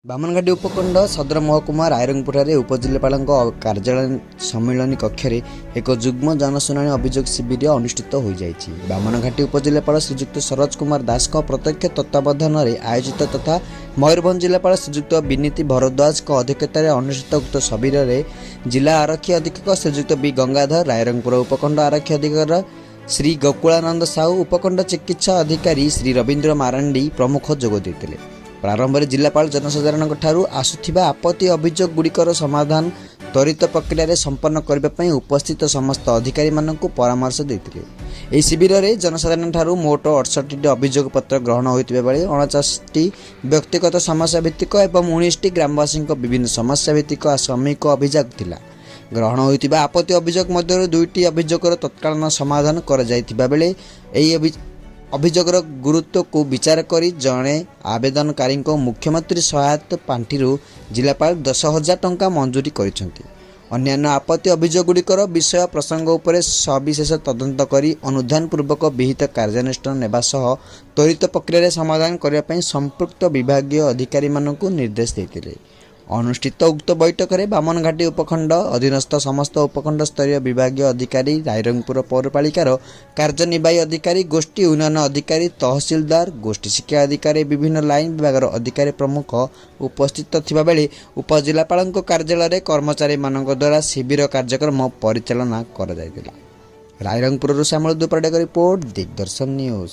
बामनघाटी उपखंड सदर महकुमा रायरंगपुर उपजिलापाल कार्यालय सम्मिलन कक्ष एक जुग्म जनशुणी अभियोग शिविर अनुष्ठित हो जाएगी। बामनघाटी उपजिलापाल श्रीजुक्त सरोज कुमार दास प्रत्यक्ष तत्वावधान में आयोजित तथा मयूरभंज जिलापाल श्रीजुक्त विनीति भरद्वाज अध्यक्षतार अनुष्ठित उक्त शिविर में जिला आरक्षी अधीक्षक श्रीजुक्त बी गंगाधर, रायरंगपुर उपखंड आरक्षी अधिकारी श्री गोकुलानंद साहू, उपखंड चिकित्सा अधिकारी श्री रवींद्र मारांडी प्रमुख जोग देते। प्रारंभ में जिलापाल जनसाधारण ठारू आसुथिबा आपत्ति अभियोग गुड़िकर समाधान त्वरित प्रक्रिया संपन्न करने उपस्थित समस्त अधिकारी मानक परामर्श देते। यह शिविर में जनसाधारण ठारू मोट 68 अभियोग पत्र ग्रहण होता बेले 49 व्यक्तिगत समस्या भित्तिक और 19 ग्रामवासी विभिन्न समस्या भित्तिक सामूहिक अभियोग थिला। ग्रहण होता आपत्ति अभियोग मध्य 2टी अभियोगर तत्कालीन समाधान कर बेले अभियोगर गुरुत्व को विचार करी जड़े आवेदनकारी मुख्यमंत्री सहायता पांठि जिलापाल 10,000 टंका मंजूरी करिसेंती। अन्यान्य आपत्ति अभियोगगुड़िकर विषय प्रसंग उपर सविशेष तदंत करी अनुधानपूर्वक विहित कार्यानुष्ठान नेबा सह त्वरित प्रक्रिया समाधान करने संपृक्त विभागीय अधिकारी मानक निर्देश देते। अनुष्ठित उक्त बैठक में बामनघाटी उपखंड अधीनस्थ समस्त उपखंड स्तरीय विभागीय अधिकारी, रायरंगपुर पौरपालिकार कार्यनिर्वाही अधिकारी, गोष्ठी उन्नयन अधिकारी, तहसीलदार, गोष्ठी शिक्षा अधिकारी, विभिन्न लाइन विभाग अधिकारी प्रमुख उपस्थित थिबा बेले उपजिलापाल कार्यालय कर्मचारी मानक द्वारा शिविर कार्यक्रम परिचालना करा जायतिला। रायरंगपुर श्यामल दुपरडेक रिपोर्ट, दिग्दर्शन न्यूज।